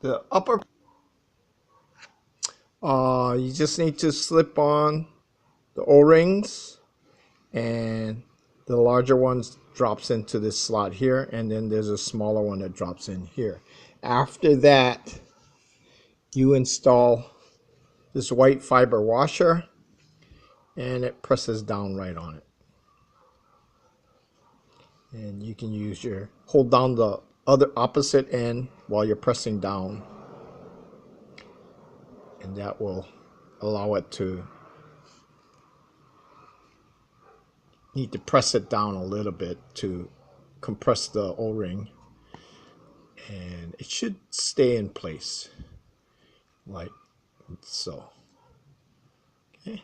The upper, you just need to slip on the O-rings, and the larger ones drops into this slot here, and then there's a smaller one that drops in here. After that, you install this white fiber washer, and it presses down right on it. And you can hold down the other opposite end while you're pressing down, and that will allow it to, need to press it down a little bit to compress the O-ring, and it should stay in place like so. Okay,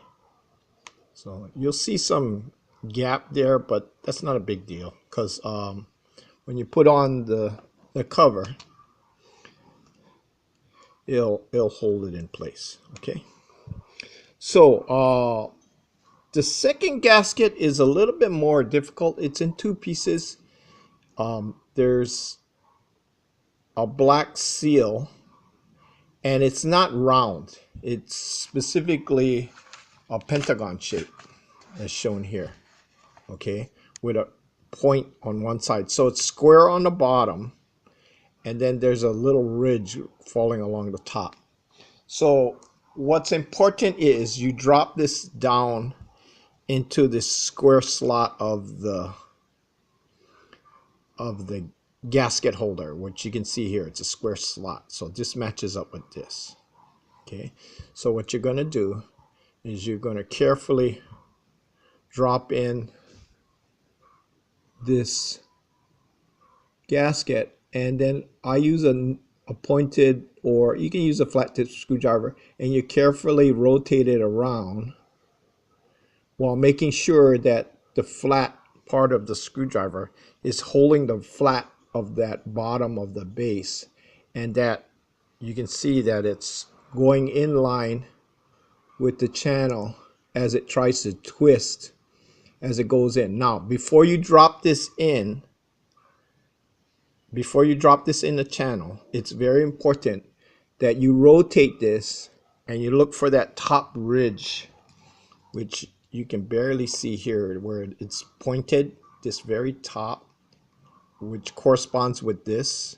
so you'll see some gap there, but that's not a big deal, because when you put on the cover, it'll hold it in place. Okay, so the second gasket is a little bit more difficult. It's in two pieces. There's a black seal, and it's not round. It's specifically a pentagon shape, as shown here. Okay, with a point on one side. So it's square on the bottom, and then there's a little ridge falling along the top. So what's important is you drop this down into this square slot of the gasket holder, which you can see here. It's a square slot, so this matches up with this. Okay, so what you're going to do is you're going to carefully drop in this gasket, and then I use a pointed, or you can use a flat tip screwdriver, and you carefully rotate it around while making sure that the flat part of the screwdriver is holding the flat of that bottom of the base, and that you can see that it's going in line with the channel as it tries to twist as it goes in. Now, before you drop this in the channel, it's very important that you rotate this and you look for that top ridge, which you can barely see here where it's pointed, this very top, which corresponds with this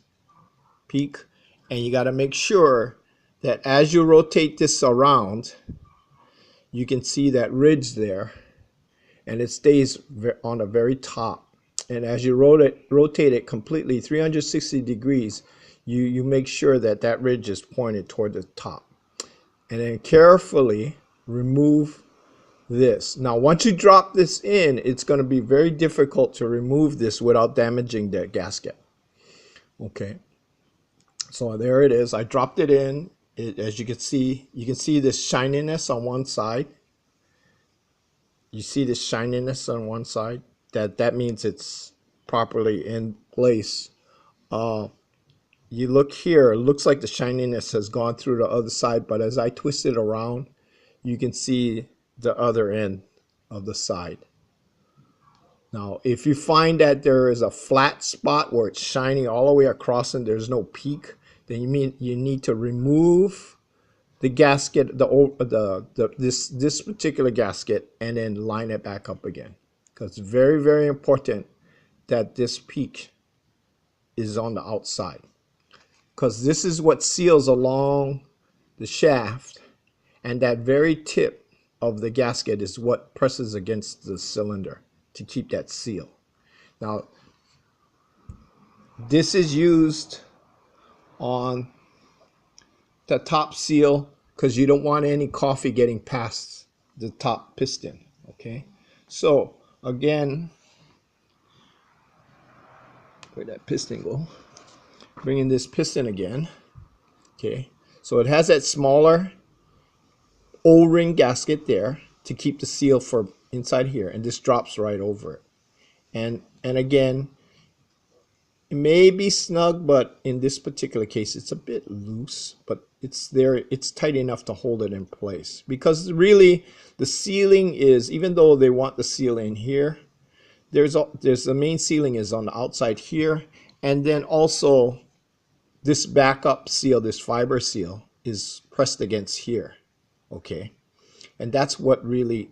peak. And you got to make sure that as you rotate this around, you can see that ridge there, and it stays on the very top. And as you rotate it completely 360 degrees, you make sure that that ridge is pointed toward the top. And then carefully remove this. Now, once you drop this in, it's going to be very difficult to remove this without damaging the gasket. Okay, so there it is. I dropped it in. As you can see this shininess on one side. You see this shininess on one side? That means it's properly in place. You look here, it looks like the shininess has gone through the other side, but as I twist it around, you can see the other end of the side. Now, if you find that there is a flat spot where it's shining all the way across and there's no peak, then you need to remove the gasket, this particular gasket, and then line it back up again. Because it's very, very important that this peak is on the outside, because this is what seals along the shaft, and that very tip of the gasket is what presses against the cylinder to keep that seal. Now, this is used on the top seal because you don't want any coffee getting past the top piston. Okay, so again, where'd that piston go? Bring in this piston again. Okay, so it has that smaller O-ring gasket there to keep the seal for inside here, and this drops right over it. And again, it may be snug, but in this particular case it's a bit loose, but it's there, it's tight enough to hold it in place. Because really the sealing is, even though they want the seal in here, there's the main sealing is on the outside here, and then also this backup seal, this fiber seal, is pressed against here, okay? And that's what really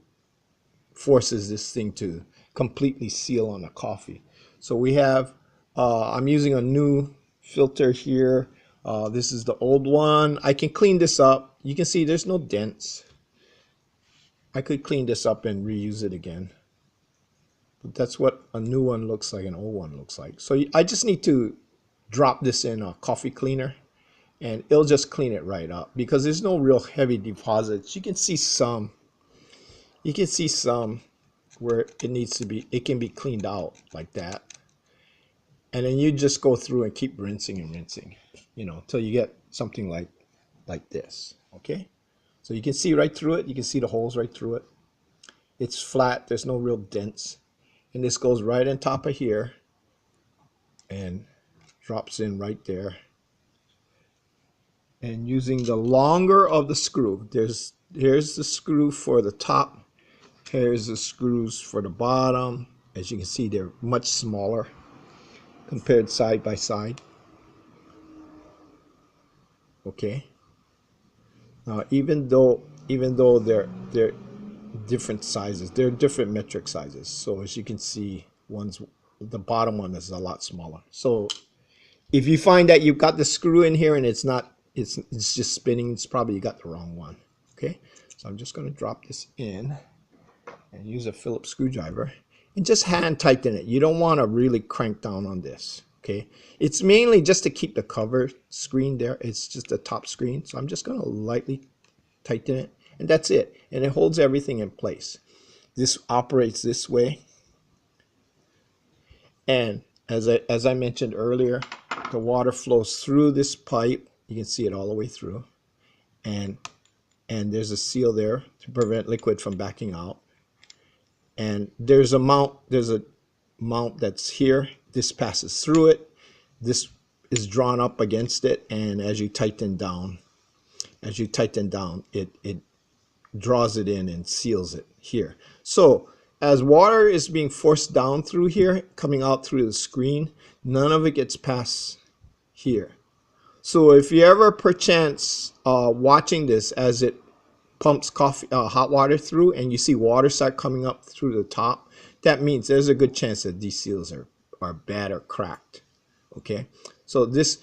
forces this thing to completely seal on the coffee. So we have, I'm using a new filter here. This is the old one. I can clean this up. You can see there's no dents. I could clean this up and reuse it again. But that's what a new one looks like, an old one looks like. So I just need to drop this in a coffee cleaner and it'll just clean it right up because there's no real heavy deposits. You can see some where it needs to be, it can be cleaned out like that. And then you just go through and keep rinsing and rinsing, you know, until you get something like this, okay? So you can see right through it. You can see the holes right through it. It's flat. There's no real dents. And this goes right on top of here and drops in right there. And using the longer of the screw, here's the screw for the top. Here's the screws for the bottom. As you can see, they're much smaller compared side by side. Okay. Now, even though they're different sizes, they're different metric sizes. So as you can see, the bottom one is a lot smaller. So if you find that you've got the screw in here and it's just spinning, it's probably you got the wrong one. Okay. So I'm just going to drop this in and use a Phillips screwdriver and just hand tighten it. You don't want to really crank down on this. Okay, it's mainly just to keep the cover screen there. It's just the top screen. So I'm just going to lightly tighten it and that's it. And it holds everything in place. This operates this way. And as I mentioned earlier, the water flows through this pipe. You can see it all the way through. And there's a seal there to prevent liquid from backing out. And there's a mount that's here. This passes through it. This is drawn up against it, and as you tighten down, it draws it in and seals it here. So as water is being forced down through here, coming out through the screen, none of it gets past here. So if you ever perchance watching this as it pumps hot water through and you see water start coming up through the top, that means there's a good chance that these seals are bad or cracked. Okay, so there's,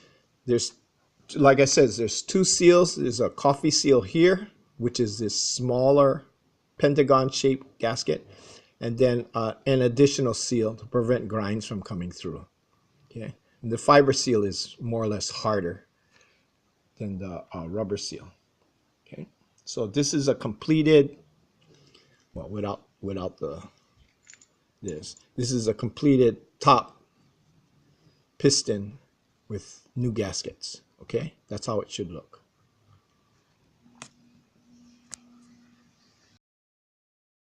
like I said, there's two seals. There's a coffee seal here, which is this smaller Pentagon shaped gasket, and then an additional seal to prevent grinds from coming through. Okay, and the fiber seal is more or less harder than the rubber seal. Okay, so this is a completed, well, without this is a completed top piston with new gaskets. Okay, that's how it should look.